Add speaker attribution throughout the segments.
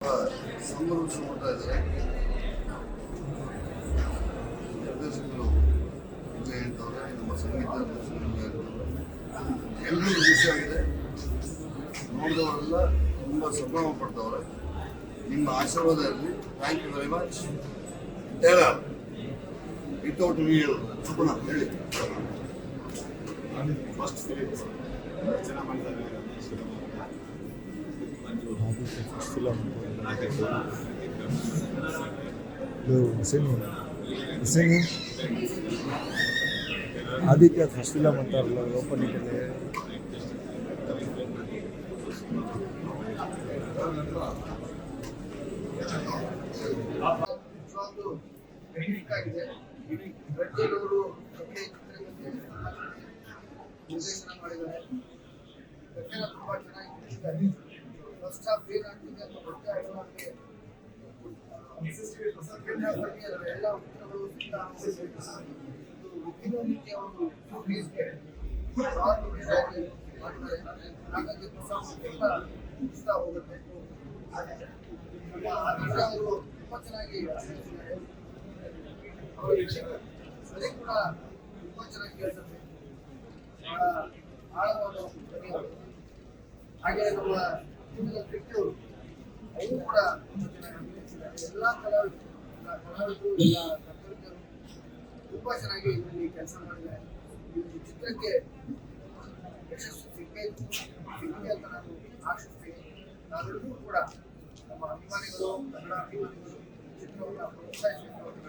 Speaker 1: ಸಂಭ್ರಮಿಸಿ ನೋಡ್ತಾ ಇದ್ದಾರೆ ನಿರ್ದೇಶಕರು ವಿಜಯ್ ಅಂತವ್ರೆ, ನಮ್ಮ ಸಂಗೀತ ನಿರ್ದೇಶಕರು ಎಲ್ಲರಿಗೂ ಖುಷಿಯಾಗಿದೆ. ನೋಡಿದವರೆಲ್ಲ ತುಂಬ ಸಂಭ್ರಮ ಪಡ್ತವ್ರೆ. ನಿಮ್ಮ ಆಶೀರ್ವಾದ ಇರಲಿ. Thank you very much. Trailer without video Suguna ಹೇಳಿ.
Speaker 2: ಫಸ್ಟ್ ಫಿಲಿಮ್ ಚೆನ್ನಾಗಿ ಮಾಡಿದ್ದಾರೆ.
Speaker 3: First film Aditya first film ಅಂತಾರಲ್ಲ ಓಪನಿಂಗ್ ಅಲ್ಲಿ
Speaker 1: ನಿರ್ದೇಶನ ಮಾಡಿದ್ದಾರೆ. ತುಂಬಾ ಚೆನ್ನಾಗಿ ಫಸ್ಟ್ ಹಾಫ್ ಏನಾಗ್ತಿದೆ ಅಂತ ಗೊತ್ತಾಗಲ್ಲ. ಎಲ್ಲ ಉತ್ತರಗಳು ವಿಭಿನ್ನ ರೀತಿಯ ಒಂದು ಫೇಸ್ಗೆ ಮಾಡ್ತಾರೆ. ಹಾಗಾಗಿ ಎಲ್ಲ ಇಷ್ಟ ಹೋಗುತ್ತೆ. ಅವರು ತುಂಬಾ ಚೆನ್ನಾಗಿ ಸರಿ ಕೂಡ ತುಂಬಾ ಚೆನ್ನಾಗಿ ಕೇಳ್ತಾರೆ. ಆಳವಾದ ಹಾಗೆ ನಮ್ಮ ವ್ಯಕ್ತಿಯವರು ಅವರು ಕೂಡ ಎಲ್ಲ ಕಲಾವಿದರು ಎಲ್ಲ ಕರ್ತವ್ಯರು ತುಂಬಾ ಚೆನ್ನಾಗಿ ಇದರಲ್ಲಿ ಕೆಲಸ ಮಾಡಿದ್ದಾರೆ. ಈ ಚಿತ್ರಕ್ಕೆ ಯಶಸ್ಸು ಸಿಕ್ಕೇ ಅಂತ ನಾನು ಆಶಿಸ್ತೀನಿ. ನಾವೆಲ್ಲರೂ ಕೂಡ ನಮ್ಮ ಅಭಿಮಾನಿಗಳು, ಕನ್ನಡ ಅಭಿಮಾನಿಗಳು ಚಿತ್ರವನ್ನು ಪ್ರೋತ್ಸಾಹಿಸಬೇಕು ಅಂತ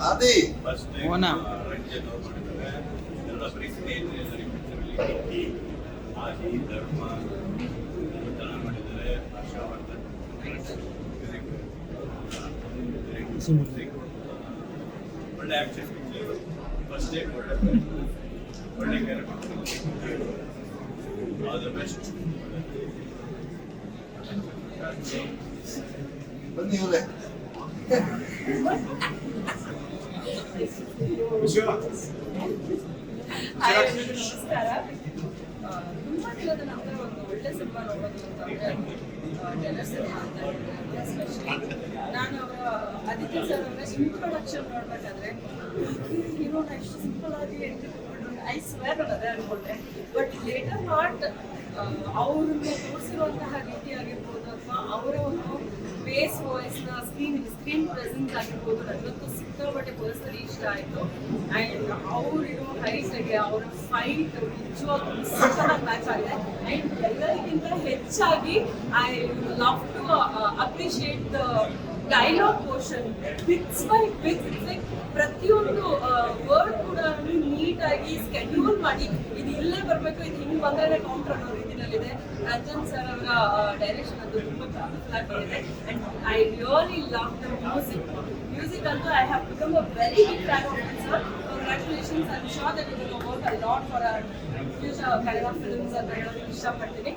Speaker 2: ಅದೇ
Speaker 4: ರಂಜನ್ ಅವ್ರು ಮಾಡಿದ್ದಾರೆ. ಎಲ್ಲ ಬರೀ ಸ್ನೇಹಿತರೆ ಆದಿ ಧರ್ಮ ಚೆನ್ನಾಗಿ ಮಾಡಿದ್ದಾರೆ. ಆಶಾವರ್ಧನ್ ಒಳ್ಳೆ ಆಕ್ಷನ್, ಫಸ್ಟ್ ಡೇ ಒಳ್ಳೆ ಕ್ಯಾರೆಕ್ಟರ್. All the best.
Speaker 1: ಬನ್ನಿ ಇವರೇ.
Speaker 5: ನಮಸ್ಕಾರ. ತುಂಬಾ ದಿನದ ನಂತರ ಒಂದು ಒಳ್ಳೆ ಸಿನಿಮಾ ನೋಡೋದು ಅಂತಂದ್ರೆ ಸಿನಿಮಾ ಅಂತ ನಾನು ಅವರ ಆದಿತ್ಯ ಸರ್ ಅವರ ಇಂಟ್ರೊಡಕ್ಷನ್ ನೋಡ್ಬೇಕಾದ್ರೆ ಹೀರೋನ ಎಷ್ಟು ಸಿಂಪಲ್ ಆಗಿ ಐ ಸ್ವೇರ್ ಅದೇ ಅನ್ಕೊಂಡೆ. ಬಟ್ ಲೇಟರ್ ಪಾರ್ಟ್ ಅವ್ರನ್ನ ತೋರಿಸಿರುವಂತಹ ರೀತಿ ಆಗಿರ್ಬೋದು ಅಥವಾ ಅವರ ಒಂದು ಬೇಸ್ ವಾಯ್ಸ್ನ ಸ್ಕ್ರೀನ್ ಪ್ರೆಸೆನ್ಸ್ ಆಗಿರ್ಬೋದು ನನಗಂತೂ ಸಿಕ್ಕಾಪಟ್ಟೆ ಪರ್ಸನಲಿ ಇಷ್ಟ ಆಯಿತು. ಆ್ಯಂಡ್ ಅವರಿರೋ ಹೈಟ್ಗೆ ಅವರ ಫೈಟ್ ನಿಜವಾಗ್ಲೂ ಸಖತ್ತಾಗಿ ಮ್ಯಾಚ್ ಆಗಿದೆ. ಆ್ಯಂಡ್ ಎಲ್ಲರಿಗಿಂತ ಹೆಚ್ಚಾಗಿ I love to appreciate the dialogue portion bits by bits. Like ಪ್ರತಿಯೊಂದು ವರ್ಡ್ ಕೂಡ ನೀಟಾಗಿ ಸ್ಕೆಡ್ಯೂಲ್ ಮಾಡಿ ಇದು ಇಲ್ಲೇ ಬರಬೇಕು, ಇದು ಹಿಂಗೆ ಬಂದರೆ ಕೌಂಟರ್ ಅನ್ನೋ ರೀತಿಯಲ್ಲಿದೆ. ರಂಜನ್ ಸರ್ ಅವರ ಡೈರೆಕ್ಷನ್ ಅದು ತುಂಬ ಬ್ಯೂಟಿಫುಲ್ ಆಗಿದೆ. And I really love the music ಅಂತೂ I have become a very big fan of it sir. Congratulations. I am sure that you will work a lot for our future Kannada films ಅಂತ ಹೇಳೋದಕ್ಕೆ ಇಷ್ಟಪಡ್ತೀನಿ.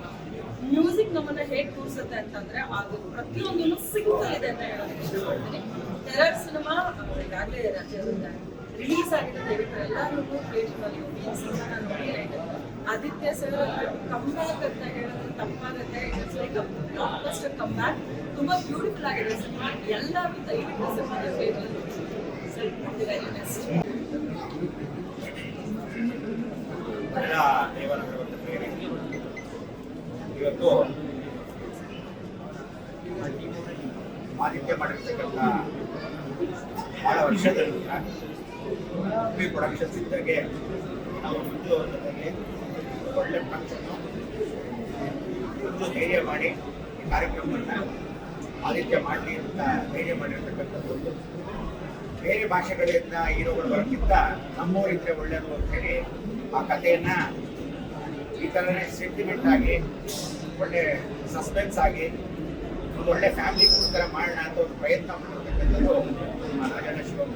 Speaker 5: Music ನಮ್ಮನ್ನ ಹೇಗೆ ತೋರಿಸುತ್ತೆ ಅಂತಂದ್ರೆ ಅದು ಪ್ರತಿಯೊಂದೂ ಸಿಗ್ತದೆ ಅಂತ ಹೇಳೋದಕ್ಕೆ ಇಷ್ಟಪಡ್ತೀನಿ. ಟೆರರ್ ಸಿನಿಮಾ ಈಗಾಗಲೇ ರಿಲೀಸ್ ಆಗಿದೆ. ದಯವಿಟ್ಟು ಎಲ್ಲರೂ ಥಿಯೇಟರ್ನಲ್ಲಿ ಹೋಗಿ ಸಿನಿಮಾನ ನೋಡಿ. ಆದಿತ್ಯ ಸರ್ ಕಮ್ಬ್ಯಾಕ್ ಅಂತ ಹೇಳಿದ್ರೆ ತಪ್ಪಾಗುತ್ತೆ. It's like blockbuster comeback. ತುಂಬ ಬ್ಯೂಟಿಫುಲ್ ಆಗಿದೆ ಸಿನಿಮಾ. ಎಲ್ಲರೂ ದಯವಿಟ್ಟು ಸಿನಿಮಾನ ಥಿಯೇಟರ್ ವೆರಿ ಬೆಸ್ಟ್.
Speaker 2: ಇವತ್ತು ಆದಿತ್ಯ ಮಾಡಿರ್ತಕ್ಕಂಥ ಭಾಳ ವರ್ಷದ ಪ್ರೊಡಕ್ಷನ್ಸ್ ಇದ್ದಾಗೆ ನಾವು ಮುಂದುವರೆದಲ್ಲಿ ಒಳ್ಳೆ ಪ್ರೊಡಕ್ಷನ್ನು ಧೈರ್ಯ ಮಾಡಿ ಈ ಕಾರ್ಯಕ್ರಮವನ್ನು ಆದಿತ್ಯ ಮಾಡಲಿ ಅಂತ ಧೈರ್ಯ ಮಾಡಿರ್ತಕ್ಕಂಥದ್ದು. ಬೇರೆ ಭಾಷೆಗಳಿಂದ ಹೀರೋಗಳು ಬರೋಕ್ಕಿಂತ ನಮ್ಮೂರಿದ್ರೆ ಒಳ್ಳೆಯದು ಅಂತ ಹೇಳಿ ಆ ಕಥೆಯನ್ನು ಈ ಥರನೇ ಸೆಂಟಿಮೆಂಟ್ ಆಗಿ ಒಳ್ಳೆ ಸಸ್ಪೆನ್ಸ್ ಆಗಿ ಒಂದು ಒಳ್ಳೆ ಫ್ಯಾಮಿಲಿಗೋಸ್ಕರ ಮಾಡೋಣ ಅಂತ ಒಂದು ಪ್ರಯತ್ನ ಮಾಡಿರ್ತಕ್ಕಂಥದ್ದು ರಾಜಣ್ಣ ಶಿವಮ್ಮ.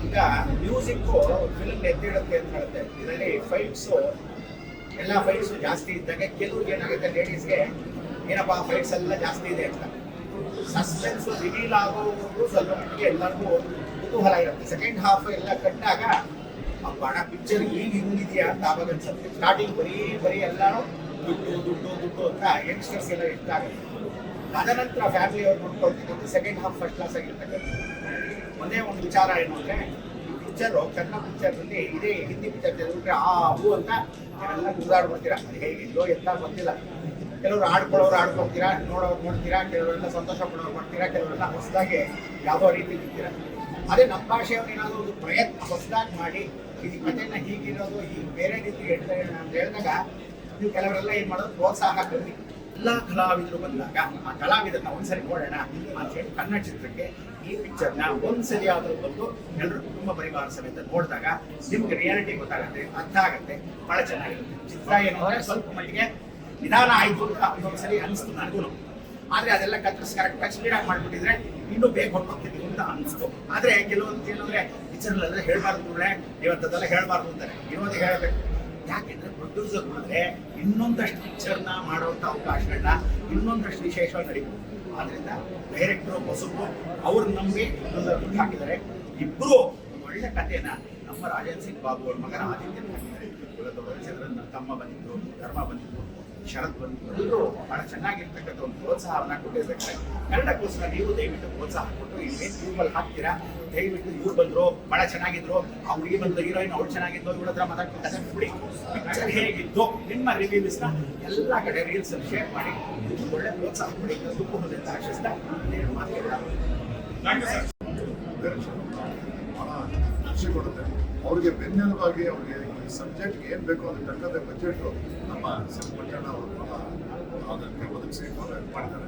Speaker 2: ಈಗ ಮ್ಯೂಸಿಕ್ಕು ಫಿಲ್ಮ್ ಎತ್ತಿಡುತ್ತೆ ಅಂತ ಹೇಳುತ್ತೆ. ಇದರಲ್ಲಿ ಫೈಟ್ಸು ಎಲ್ಲ ಫೈಟ್ಸು ಜಾಸ್ತಿ ಇದ್ದಾಗ ಕೆಲವ್ರಿಗೆ ಏನಾಗುತ್ತೆ, ಲೇಡೀಸ್ಗೆ ಏನಪ್ಪ ಫೈಟ್ಸ್ ಎಲ್ಲ ಜಾಸ್ತಿ ಇದೆ ಅಂತ. ಸಸ್ಪೆನ್ಸ್ ರಿವೀಲ್ ಆಗೋದು ಸ್ವಲ್ಪ ಮಟ್ಟಿಗೆ ಎಲ್ಲರಿಗೂ ಕುತೂಹಲ ಇರುತ್ತೆ. ಸೆಕೆಂಡ್ ಹಾಫ್ ಎಲ್ಲ ಕಟ್ಟಾಗ ಅಬ್ಬಾಣ ಪಿಕ್ಚರ್ ಈಗ ಹಿಂಗಿದೆಯಾ ಅಂತ ಆವಾಗ ಅನ್ಸುತ್ತೆ. ಸ್ಟಾರ್ಟಿಂಗ್ ಬರೀ ಎಲ್ಲರೂ ದುಡ್ಡು ಅಂತ ಯಂಗ್ಸ್ಟರ್ಸ್ ಎಲ್ಲ ಇಷ್ಟ ಆಗುತ್ತೆ. ಅದನಂತರ ಫ್ಯಾಮಿಲಿ ಅವ್ರು ನೋಡ್ಕೊಳ್ತಿದ್ದು ಸೆಕೆಂಡ್ ಹಾಫ್ ಫಸ್ಟ್ ಕ್ಲಾಸ್ ಆಗಿರ್ತಕ್ಕಂಥ. ಒಂದೇ ಒಂದು ವಿಚಾರ ಏನು ಅಂದರೆ, ಪಿಕ್ಚರು ಕನ್ನಡ ಪಿಕ್ಚರ್ನಲ್ಲಿ ಇದೇ ಹಿಂದಿ ಪಿಕ್ಚರ್ ತೆಗೆದುಬಿಟ್ರೆ ಹೂ ಅಂತ ಎಲ್ಲ ಕುದಾಡ್ಬಿಡ್ತೀರಾ. ಅದು ಹೇಗಿಲ್ಲೋ ಎಲ್ಲ ಗೊತ್ತಿಲ್ಲ. ಕೆಲವರು ಆಡ್ಕೊಳ್ತೀರಾ, ನೋಡ್ತೀರಾ, ಕೆಲವರೆಲ್ಲ ಸಂತೋಷ ಪಡೋರು ಮಾಡ್ತೀರಾ, ಕೆಲವರೆಲ್ಲ ಹೊಸದಾಗಿ ಯಾವುದೋ ರೀತಿ ಇರ್ತೀರಾ. ಅದೇ ನಮ್ಮ ಭಾಷೆಯವ್ರು ಏನಾದರೂ ಒಂದು ಪ್ರಯತ್ನ ಹೊಸದಾಗಿ ಮಾಡಿ ಈ ಕಥೆನ ಹೀಗಿರೋದು ಹೀಗೆ ಬೇರೆ ರೀತಿ ಹೇಳ್ತಾರೆ ಅಂತ ಹೇಳಿದಾಗ ನೀವು ಕೆಲವರೆಲ್ಲ ಏನು ಮಾಡೋದು ಪ್ರೋತ್ಸಾಹ ಕಮ್ಮಿ. ಎಲ್ಲ ಕಲಾವಿದರು ಬಂದಾಗ ಆ ಕಲಾವಿದರನ್ನ ಒಂದ್ಸರಿ ನೋಡೋಣ ಅಂತ ಹೇಳಿ ಕನ್ನಡ ಚಿತ್ರಕ್ಕೆ ಈ ಪಿಕ್ಚರ್ನ ಒಂದ್ಸರಿ ಆದರೂ ಬಂದು ಎಲ್ಲರೂ ಕುಟುಂಬ ಪರಿವಾರ ಸಮೇತ ನೋಡಿದಾಗ ನಿಮ್ಗೆ ರಿಯಾಲಿಟಿ ಗೊತ್ತಾಗುತ್ತೆ, ಅರ್ಥ ಆಗುತ್ತೆ, ಬಹಳ ಚೆನ್ನಾಗಿರುತ್ತೆ. ಚಿತ್ರ ಏನು ಅಂದರೆ ಸ್ವಲ್ಪ ಮಟ್ಟಿಗೆ ನಿಧಾನ ಆಯಿತು ಅಂತ ಒಂದ್ಸರಿ ಅನಿಸ್ತು ನನಗೂ. ಆದರೆ ಅದೆಲ್ಲ ಕತ್ತರಿಸಿ ಕರೆಕ್ಟಾಗಿ ಸ್ಪೀಡಾಗಿ ಮಾಡಿಬಿಟ್ಟಿದ್ರೆ ಇನ್ನೂ ಬೇಗ ಹೊರಟೋಗ್ತಿದ್ವಿ ಅಂತ ಅನಿಸ್ತು. ಆದರೆ ಕೆಲವೊಂದು ಏನಂದರೆ ಪಿಕ್ಚರ್ಲೆಲ್ಲ ಹೇಳಬಾರ್ದು ಕೂಡಲೇ ಇವತ್ತದೆಲ್ಲ ಹೇಳಬಾರ್ದು ಅಂತಾರೆ. ಇರೋದೇ ಹೇಳಬೇಕು. ಯಾಕೆಂದರೆ ಪ್ರೊಡ್ಯೂಸರ್ ಅಂದರೆ ಇನ್ನೊಂದಷ್ಟು ಪಿಕ್ಚರ್ನ ಮಾಡುವಂಥ ಅವಕಾಶಗಳನ್ನ ಇನ್ನೊಂದಷ್ಟು ವಿಶೇಷವಾಗಿ ನಡೀಬೋದು. ಆದ್ದರಿಂದ ಡೈರೆಕ್ಟರು ಹೊಸಬರು ಅವ್ರನ್ನ ನಂಬಿ ಪ್ರೊಡ್ಯೂಸರ್ ಹಾಕಿದ್ದಾರೆ. ಇಬ್ಬರು ಒಳ್ಳೆ ಕಥೆನ ನಮ್ಮ ರಾಜೇಂದ್ರ ಸಿಂಗ್ ಬಾಬು ಅವ್ರ ಮಗನ ಆದಿತ್ಯನ ಹಾಕಿದ್ದಾರೆ. ಕುಲದೊಡನೆ ಚಂದ್ರನ ತಮ್ಮ ಬಂದಿದ್ದು, ಧರ್ಮ ಬಂದಿದ್ದು, ಶರತ್ ಬಂದಿದ್ದು, ಎಲ್ಲರೂ ಬಹಳ ಚೆನ್ನಾಗಿರ್ತಕ್ಕಂಥ ಒಂದು ಪ್ರೋತ್ಸಾಹವನ್ನು ಕೊಟ್ಟಿರ್ತಾರೆ. ಕನ್ನಡಕ್ಕೋಸ್ಕರ ನೀವು ದಯವಿಟ್ಟು ಪ್ರೋತ್ಸಾಹ ಕೊಟ್ಟು ಇಲ್ಲಿ ಟ್ಯೂಬಲ್ಲಿ ಹಾಕ್ತೀರಾ. ದಯವಿಟ್ಟು ಇವ್ರು ಬಂದರು ಭಾಳ ಚೆನ್ನಾಗಿದ್ರು, ಆ ಹುಡುಗಿ ಬಂದು ಹೀರೋಯಿನ್ ಅವ್ರು ಚೆನ್ನಾಗಿದ್ದು, ಇವ್ರ ಹತ್ರ ಮಾತಾಡ್ಕೊಂಡು ಬಿಡಿ. ಪಿಕ್ಚರ್ ಹೇಗಿತ್ತು ನಿಮ್ಮ ರಿವ್ಯೂಸ್ನ ಎಲ್ಲ ಕಡೆ ರೀಲ್ಸ್ ಶೇರ್ ಮಾಡಿ ಒಳ್ಳೆ ಪ್ರೋತ್ಸಾಹ ಕೊಡಿ ಅಂತ ಆಶಿಸ್ತಾ
Speaker 6: ಭಾಳ ಖುಷಿ ಕೊಡುತ್ತೆ. ಅವ್ರಿಗೆ ಬೆನ್ನೆಲುಬಾಗಿ ಅವ್ರಿಗೆ ಈ ಸಬ್ಜೆಕ್ಟ್ಗೆ ಏನು ಬೇಕೋ ಅದಕ್ಕೆ ತಕ್ಕಂತೆ ಬಜೆಟು ನಮ್ಮ ಸಿನಿಮಾ ಅವರು ಅದಕ್ಕೆ ಒದಗಿಸಿ ಮಾಡಿದ್ದಾರೆ.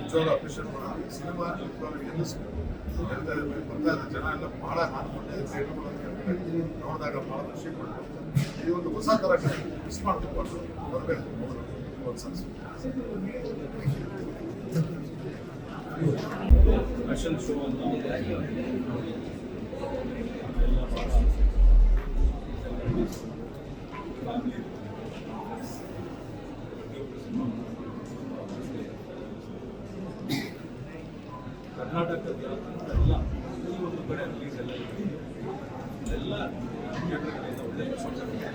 Speaker 6: ನಿಜವಾಗ್ಲೂ ಅಪ್ರಿಷಿಯೇಟ್ ಮಾಡೋದು. ಈ ಸಿನಿಮಾ ಹೇಳ್ತಾ ಇದ್ದಾರೆ, ಬರ್ತಾ ಇದೆ ಜನ ಎಲ್ಲ ಭಾಳ ಹಾಡ್ಕೊಂಡು ನೋಡಿದಾಗ ಭಾಳ ಖುಷಿ ಕೊಡ್ತು. ಈ ಒಂದು ಹೊಸ ಥರ ಮಿಸ್ ಮಾಡ್ಕೊಂಡು ಬರಬೇಕು ಒಂದು
Speaker 4: ಸ್ಪೆಷಲ್ ಶೋ ಅಂತ ಕರ್ನಾಟಕದ ಎಲ್ಲ ಒಂದು ಕಡೆ ರಿಲೀಸ್ ಎಲ್ಲ ಥಿಯೇಟರ್ಗಳಿಂದ ಒಳ್ಳೆ ರೆಸ್ಪಾನ್ಸ್ ಆಗಿದೆ,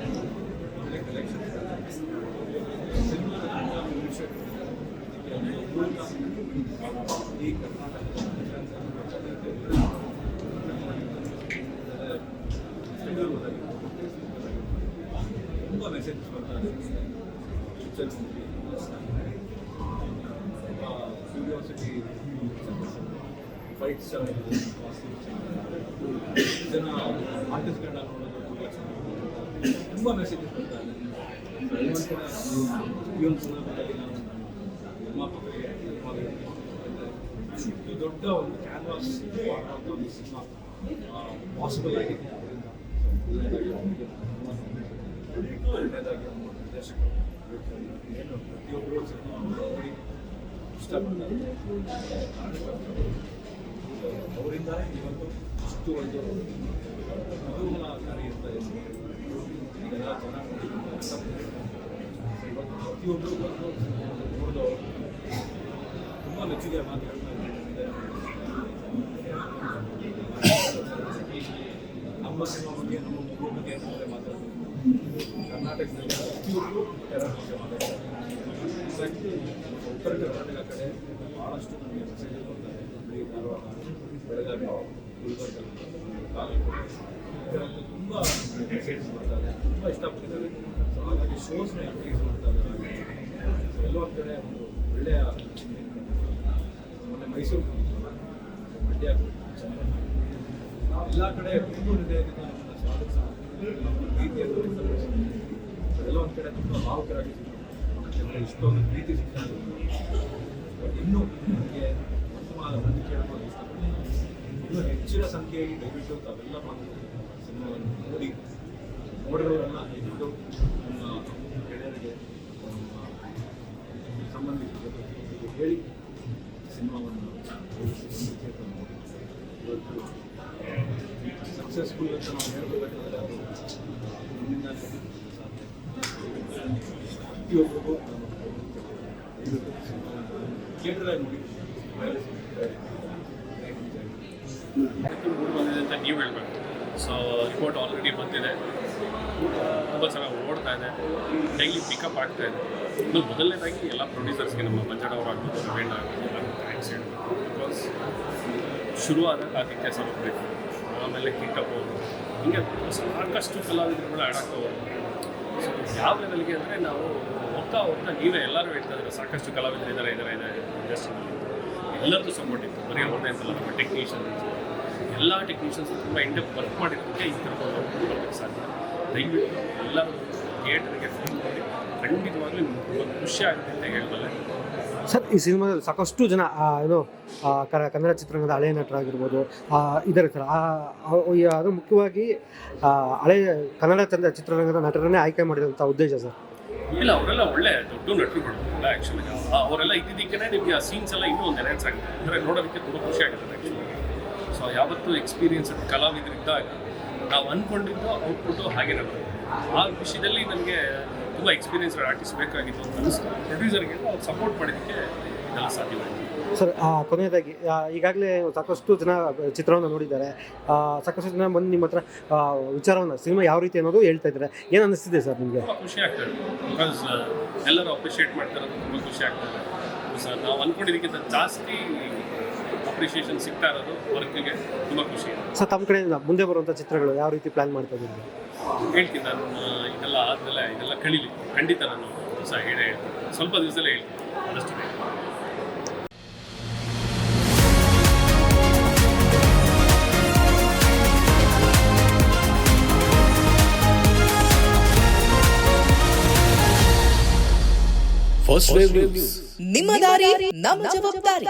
Speaker 4: ಒಳ್ಳೆ ಕಲೆಕ್ಷನ್ ಸಿನಿಮಾ ಈ ಕರ್ನಾಟಕದ ತುಂಬ ಮೆಸೇಜ್ ಬರ್ತಾರೆ. ಪಿಕ್ಚರ್ ಕ್ಯೂರಿಯಾಸಿಟಿ ಫೈಟ್ಸ್ ಜನ ಆರ್ಟಿಸ್ಟ್ಗಳನ್ನ ನೋಡೋದು ತುಂಬ ಚೆನ್ನಾಗಿ ತುಂಬ ಮೆಸೇಜಸ್ ಬರ್ತಾರೆ. ಈ ಒಂದು ಸಂದರ್ಭದಲ್ಲಿ ನಾನು ನಿರ್ಮಾಪಕರಿಗೆ ಇದು ದೊಡ್ಡ ಒಂದು ಕ್ಯಾನ್ವಾಸ್ ಮಾಡುವಂಥ ಒಂದು ಸಿನಿಮಾ ಪಾಸಿಬಲ್ ಆಗಿದೆ. ಒಳ್ಳೆಯದಾಗಿ ನಿರ್ದೇಶಕರು ಏನು ಪ್ರತಿಯೊಬ್ಬರು ಸಿನಿಮಾ ನೋಡಿ ಇಷ್ಟಪಡ್ತಾರೆ. ಅವರಿಂದ ಇವತ್ತು ಇಷ್ಟು ಒಂದು ಕುತೂಹಲಕಾರಿ ಅಂತ ಇದೆಲ್ಲ ಚೆನ್ನಾಗಿ ಇವತ್ತು ಪ್ರತಿಯೊಬ್ಬರು ಬಂದು ನೋಡಿದವರು ತುಂಬ ಮೆಚ್ಚುಗೆ ಮಾತುಗಳನ್ನ ನಮ್ಮ ಸಿನಿಮಾ ಬಗ್ಗೆ ನಮ್ಮ ಮಗು ಬಗ್ಗೆ ಅಂದರೆ ಮಾತಾಡೋದು. ಕರ್ನಾಟಕದಲ್ಲಿ ಪ್ರತಿಯೊಬ್ಬರು ಎರಡು ಬಗ್ಗೆ ಮಾತಾಡ್ತಾರೆ. ಉತ್ತರ ಕರ್ನಾಟಕ ಕಡೆ ಭಾಳಷ್ಟು ನಮಗೆ ಮೆಸೇಜ್ ಬರ್ತಾರೆ. ಹುಬ್ಬಳ್ಳಿ, ಧಾರವಾಡ, ಬೆಳಗಾವಿ, ಗುಲ್ಬರ್ಗ, ಬಾಗಲಕೋಟೆ ತುಂಬ ಮೆಸೇಜ್ ಬರ್ತಾರೆ, ತುಂಬ ಇಷ್ಟಪಡ್ತಾರೆ. ಸೊ ಹಾಗಾಗಿ ಶೋಸ್ನ ಎಂಕರೇಜ್ ಮಾಡ್ತಾ ಇದ್ದಾರೆ. ಸೊ ಎಲ್ಲೋ ಒಂದು ಕಡೆ ಒಂದು ಒಳ್ಳೆಯ ಮೊನ್ನೆ ಮೈಸೂರು ಮಂಡ್ಯ ಎಲ್ಲ ಕಡೆ ತುಂಬ ಹೃದಯದಿಂದ ನಮ್ಮನ್ನು ಸ್ವಾಗತಿಸ ಪ್ರೀತಿಯನ್ನು ಎಲ್ಲ ಒಂದು ಕಡೆ ತುಂಬ ಭಾವುಕರಾಗಿದ್ದೀವಿ. ಇಷ್ಟೊಂದು ಪ್ರೀತಿ ಸಿಗ್ತಾ ಇನ್ನೂ ನನಗೆ ಒಂದು ಕೇಳಬಹುದು ಇಷ್ಟಪಡ್ತೀನಿ. ಇನ್ನೂ ಹೆಚ್ಚಿನ ಸಂಖ್ಯೆಯಲ್ಲಿ ದಯವಿಟ್ಟು ತಾವೆಲ್ಲ ಬಂದು ಸಿನಿಮಾವನ್ನು ನೋಡಿರೋರೆಲ್ಲ ದಯವಿಟ್ಟು ನಮ್ಮ ಗೆಳೆಯರಿಗೆ, ನಮ್ಮ ಸಂಬಂಧಿಕರಿಗೆ ಹೇಳಿ ಸಿನಿಮಾವನ್ನು ಇವತ್ತು ಸಕ್ಸಸ್ಫುಲ್ ಅಂತ ನಾವು ಹೇಳಬೇಕಾದ್ರೆ ಅದು ನಮ್ಮಿಂದ ಸಾಧ್ಯ. ಪ್ರತಿಯೊಬ್ಬರಿಗೂ ಥಿಯೇಟರಾಗಿ ನೋಡಿ ಮೂರು ಬಂದಿದೆ
Speaker 7: ಅಂತ ನೀವು ಹೇಳಬೇಕು. ಸೊ ರಿಪೋರ್ಟ್ ಆಲ್ರೆಡಿ ಬಂದಿದೆ, ತುಂಬ ಚೆನ್ನಾಗಿ ಓಡ್ತಾ ಇದೆ, ಡೈಲಿ ಪಿಕಪ್ ಆಗ್ತಾ ಇದೆ. ಇದು ಮೊದಲನೇದಾಗಿ ಎಲ್ಲ ಪ್ರೊಡ್ಯೂಸರ್ಸ್ಗೆ ನಮ್ಮ ಮಂಜಣ್ಣ ಅವರಾಗ್ಬೋದು, ರವೀಂದ್ರ ಆಗ್ಬೋದು, ಎಲ್ಲರಿಗೂ ಥ್ಯಾಂಕ್ಸ್ ಹೇಳಬೇಕು. ಬಿಕಾಸ್ ಶುರುವಾದ ಆದಿತ್ಯ ಸಲುಬೇಕು, ಆಮೇಲೆ ಕಿಟ್ಟಪ್ಪ ಅವರು, ಹಿಂಗೆ ಸಾಕಷ್ಟು ಕಲಾವಿದರುಗಳು ಆಡಾಗ್ತಾ ಹೋದ್ರು. ಸೊ ಯಾವ ಲೆವೆಲ್ಗೆ ಅಂದರೆ ನಾವು ಹೋಗ್ತಾ ನೀವೇ ಎಲ್ಲರೂ ಹೇಳ್ತಾ ಇದ್ದಾರೆ, ಸಾಕಷ್ಟು ಕಲಾವಿದರು ಇದ್ದಾರೆ ಇಂಡಸ್ಟ್ರಿನಲ್ಲಿ. ಎಲ್ಲರದ್ದು ಸಪೋರ್ಟ್ ಇತ್ತು, ಬರೀ ಅವ್ರನ್ನೇ ಅಂತಲ್ಲ, ನಮ್ಮ ಟೆಕ್ನಿಷಿಯನ್ಸ್ ಎಲ್ಲ ಟೆಕ್ನಿಷಿಯನ್ಸ್ ತುಂಬ ಇಂಡೆಪ್ ವರ್ಕ್ ಮಾಡಿರೋದಕ್ಕೆ ಈ ಕರ್ಕೊಂಡು ಬರೋದಕ್ಕೆ ಸಾಧ್ಯ. ದಯವಿಟ್ಟು ಎಲ್ಲರೂ ಥಿಯೇಟರ್ಗೆ ಫೋನ್ ಮಾಡಿ, ಖಂಡಿತವಾಗ್ಲೂ ತುಂಬ ಖುಷಿ ಆಗುತ್ತೆ ಅಂತ ಹೇಳಬಲ್ಲೆ.
Speaker 8: ಸರ್, ಈ ಸಿನಿಮಾದಲ್ಲಿ ಸಾಕಷ್ಟು ಜನ ಕನ್ನಡ ಚಿತ್ರರಂಗದ ಹಳೆಯ ನಟರಾಗಿರ್ಬೋದು ಇದ್ದಾರೆ ಸರ್. ಅದು ಮುಖ್ಯವಾಗಿ ಹಳೆಯ ಕನ್ನಡ ಚಿತ್ರರಂಗದ ನಟರನ್ನೇ ಆಯ್ಕೆ ಮಾಡಿದಂಥ ಉದ್ದೇಶ ಸರ್.
Speaker 7: ಇಲ್ಲ, ಅವರೆಲ್ಲ ಒಳ್ಳೆ ದೊಡ್ಡ ನಟರುಗಳು ಅಲ್ಲ ಆ್ಯಕ್ಚುಲಿ. ಅವರೆಲ್ಲ ಇದ್ದಿದ್ದಕ್ಕೆ ನಿಮಗೆ ಆ ಸೀನ್ಸ್ ಎಲ್ಲ ಇನ್ನೂ ಒಂದು ಎನ್ಹಾನ್ಸ್ ಆಗುತ್ತೆ, ಅಂದರೆ ನೋಡೋದಕ್ಕೆ ತುಂಬ ಖುಷಿ ಆಗುತ್ತೆ ಆ್ಯಕ್ಚುಲಿ. ಸೊ ಯಾವತ್ತೂ ಎಕ್ಸ್ಪೀರಿಯನ್ಸ್ಡ್ ಕಲಾವಿದರಿದ್ದಾಗ ನಾವು ಅಂದ್ಕೊಂಡಿದ್ದು ಔಟ್ಪುಟ್ಟು ಹಾಗೆ ಬರುತ್ತೆ. ಆ ವಿಷಯದಲ್ಲಿ ನನಗೆ ತುಂಬ ಎಕ್ಸ್ಪೀರಿಯನ್ಸ್ಡ್ ಆರ್ಟಿಸ್ಟ್ ಬೇಕಾಗಿತ್ತು ಅಂತ ಅನಿಸ್ತು. ಪ್ರೊಡ್ಯೂಸರ್ಗೆ ಅವ್ರು ಸಪೋರ್ಟ್ ಮಾಡೋದಕ್ಕೆ ಇದೆಲ್ಲ ಸಾಧ್ಯವಾಯಿತು.
Speaker 8: ಸರ್, ಕೊನೆಯದಾಗಿ ಈಗಾಗಲೇ ಸಾಕಷ್ಟು ಜನ ಚಿತ್ರವನ್ನು ನೋಡಿದ್ದಾರೆ, ಸಾಕಷ್ಟು ಜನ ಬಂದು ನಿಮ್ಮ ಹತ್ರ ವಿಚಾರವನ್ನು ಸಿನಿಮಾ ಯಾವ ರೀತಿ ಅನ್ನೋದು ಹೇಳ್ತಾ ಇದ್ದಾರೆ. ಏನು ಅನ್ನಿಸ್ತಿದೆ ಸರ್ ನಿಮಗೆ?
Speaker 7: ತುಂಬ ಖುಷಿ ಆಗ್ತದೆ, ಬಿಕಾಸ್ ಎಲ್ಲರೂ ಅಪ್ರಿಷಿಯೇಟ್ ಮಾಡ್ತಾರೆ, ತುಂಬ ಖುಷಿ ಆಗ್ತದೆ. ಸರ್, ನಾವು ಅಂದ್ಕೊಂಡಿದ್ದಕ್ಕಿಂತ ಜಾಸ್ತಿ ಅಪ್ರಿಷಿಯೇಷನ್ ಸಿಗ್ತಾ ಇರೋದು ವರ್ಕಿಗೆ ತುಂಬ ಖುಷಿ ಇದೆ.
Speaker 8: ಸರ್, ತಮ್ಮ ಕಡೆಯಿಂದ ಮುಂದೆ ಬರುವಂಥ ಚಿತ್ರಗಳು ಯಾವ ರೀತಿ ಪ್ಲ್ಯಾನ್ ಮಾಡ್ತಾ ಇದ್ದೀರಿ?
Speaker 7: ಹೇಳ್ತೀನಿ ನಾನು, ಇದೆಲ್ಲ ಆದಮೇಲೆ ಇದೆಲ್ಲ ಕಳೀಲಿ, ಖಂಡಿತ ನಾನು ಹೊಸ ಹೇಳೇ ಹೇಳ್ತೀನಿ, ಸ್ವಲ್ಪ ದಿವಸದಲ್ಲೇ ಹೇಳ್ತೀನಿ ಆದಷ್ಟು ಬೇಗ.
Speaker 9: ನಿಮ್ಮ ದಾರಿ ನಮ್ಮ ಜವಾಬ್ದಾರಿ.